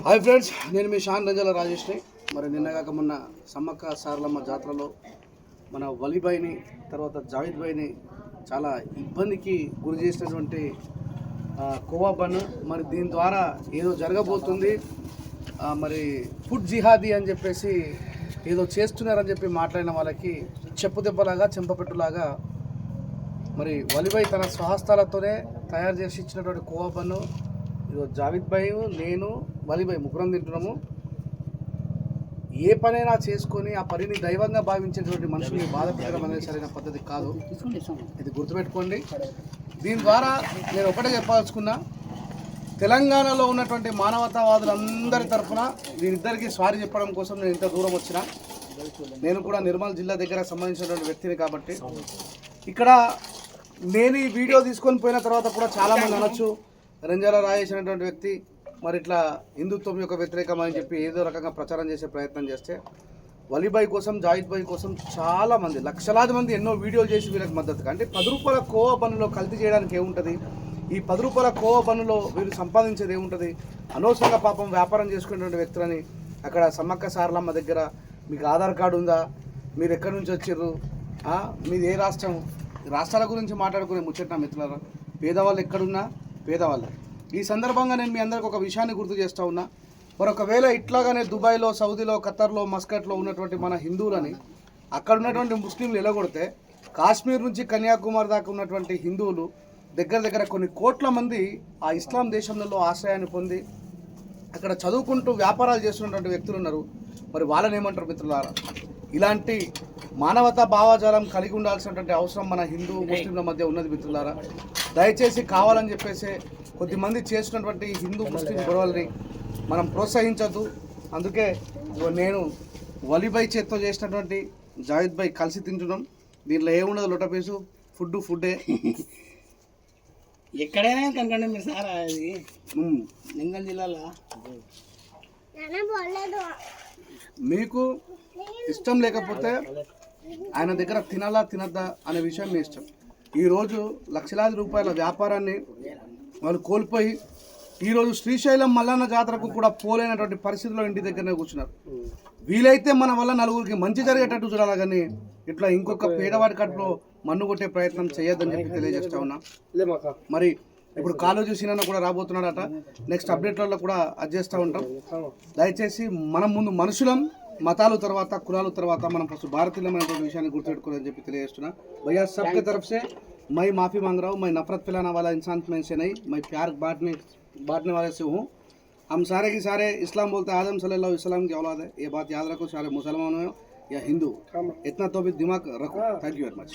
Hi friends, నేను మీ షాన్ రంజాల రాజేష్ని. మరి నిన్నగాక మొన్న సమ్మక్క సారలమ్మ జాతరలో మన వలీబాయిని తర్వాత జావేద్ బాయ్ని చాలా ఇబ్బందికి గురి చేసినటువంటి కోవా బన్ మరి దీని ద్వారా ఏదో జరగబోతుంది, మరి ఫుడ్ జిహాదీ అని చెప్పేసి ఏదో చేస్తున్నారని చెప్పి మాట్లాడిన వాళ్ళకి చెప్పుదెబ్బలాగా చెంపపెట్టులాగా మరి వలీబాయ్ తన స్వహస్తాలతోనే తయారు చేసి ఇచ్చినటువంటి కోవా బన్ను ఈరోజు జావేద్ బాయ్ నేను వలీబాయ్ ముగ్గురం తింటున్నాము. ఏ పనైనా చేసుకొని ఆ పనిని దైవంగా భావించేటువంటి మనుషుల్ని బాధ పెట్టడం అనేది సరైన పద్ధతి కాదు, ఇది గుర్తుపెట్టుకోండి. దీని ద్వారా నేను ఒకటే చెప్పాల్సుకున్నా, తెలంగాణలో ఉన్నటువంటి మానవతావాదులందరి తరఫున వీరిద్దరికీ సారీ చెప్పడం కోసం నేను ఇంత దూరం వచ్చిన. నేను కూడా నిర్మల్ జిల్లా దగ్గర సంబంధించినటువంటి వ్యక్తిని కాబట్టి ఇక్కడ నేను ఈ వీడియో తీసుకొని పోయిన తర్వాత కూడా చాలామంది అనొచ్చు, రంజాల రాజేష్ అనేటువంటి వ్యక్తి మరి ఇట్లా హిందుత్వం యొక్క వ్యతిరేకం అని చెప్పి ఏదో రకంగా ప్రచారం చేసే ప్రయత్నం చేస్తే, వలీబాయ్ కోసం జావేద్ బాయ్ కోసం చాలామంది లక్షలాది మంది ఎన్నో వీడియోలు చేసి వీళ్ళకి మద్దతుగా, అంటే 10 రూపాయల కోవా బన్నులో కల్తీ చేయడానికి ఏముంటుంది, ఈ 10 రూపాయల కోవా బన్నులో వీళ్ళు సంపాదించేది ఏముంటుంది, అనవసరంగా పాపం వ్యాపారం చేసుకునేటువంటి వ్యక్తులని అక్కడ సమ్మక్క సారలమ్మ దగ్గర మీకు ఆధార్ కార్డు ఉందా, మీరు ఎక్కడి నుంచి వచ్చారు, మీది ఏ రాష్ట్రం, రాష్ట్రాల గురించి మాట్లాడుకునే ముచ్చట మిత్రులారా. పేదవాళ్ళు ఎక్కడున్నా పేదవాళ్ళే. ఈ సందర్భంగా నేను మీ అందరికి ఒక విషయాన్ని గుర్తు చేస్తూ ఉన్నా, మరొకవేళ ఇట్లాగానే దుబాయ్లో, సౌదీలో, ఖత్తర్లో, మస్కట్లో ఉన్నటువంటి మన హిందువులని అక్కడ ఉన్నటువంటి ముస్లింలు ఎలగొడితే, కాశ్మీర్ నుంచి కన్యాకుమారి దాకా ఉన్నటువంటి హిందువులు దగ్గర కొన్ని కోట్ల మంది ఆ ఇస్లాం దేశంలో ఆశ్రయాన్ని పొంది అక్కడ చదువుకుంటూ వ్యాపారాలు చేస్తున్నటువంటి వ్యక్తులు ఉన్నారు. మరి వాళ్ళని ఏమంటారు మిత్రులారా? ఇలాంటి మానవతా భావజాలం కలిగి ఉండాల్సినటువంటి అవసరం మన హిందూ ముస్లింల మధ్య ఉన్నది మిత్రులారా. దయచేసి కావాలని చెప్పేసి కొద్దిమంది చేసినటువంటి హిందూ ముస్లిం గొడవల్ని మనం ప్రోత్సహించద్దు. అందుకే నేను వలీబాయ్ చేత్తో చేసినటువంటి జావేద్ బాయ్ కలిసి తింటున్నాం. దీంట్లో ఏముండదు, లొటపీసు ఫుడ్డే. ఎక్కడైనా కనుకండి మీరు సారా, అది నింగల్ జిల్లాలో మీకు ఇష్టం లేకపోతే ఆయన దగ్గర తినాలా తినద్దా అనే విషయం మీ ఇష్టం. ఈరోజు లక్షలాది రూపాయల వ్యాపారాన్ని వాళ్ళు కోల్పోయి ఈరోజు శ్రీశైలం మల్లన్న జాతరకు కూడా పోలేనటువంటి పరిస్థితుల్లో ఇంటి దగ్గరనే కూర్చున్నారు. వీలైతే మన వల్ల నలుగురికి మంచి జరిగేటట్టు చూడాలి, కానీ ఇట్లా ఇంకొక పేదవాడి కట్టులో మన్ను కొట్టే ప్రయత్నం చేయొద్దని చెప్పి తెలియజేస్తా ఉన్నా. మరి ఇప్పుడు కాలేజీ సీనన్న కూడా రాబోతున్నాడట, నెక్స్ట్ అప్డేట్లలో కూడా అది చేస్తూ ఉంటాం. దయచేసి మనం ముందు మనుషులం, మతాలు తర్వాత కులాలు తర్వాత మనం ఫస్ట్ భారతీయులమైనటువంటి విషయాన్ని గుర్తుపెట్టుకోవాలని చెప్పి తెలియజేస్తున్నా. भैया सबके तरफ से मैं माफ़ी मांग रहा हूँ. मैं नफरत फैलाने वाला इंसान में से नहीं, मैं प्यार बांटने वाले से हूँ. हम सारे के सारे इस्लाम बोलते हैं, आदम सल्लल्लाहु अलैहि वसल्लम की औलाद है. ये बात याद रखो, सारे मुसलमान हो या हिंदू, इतना तो भी दिमाग रखो. Thank you very much.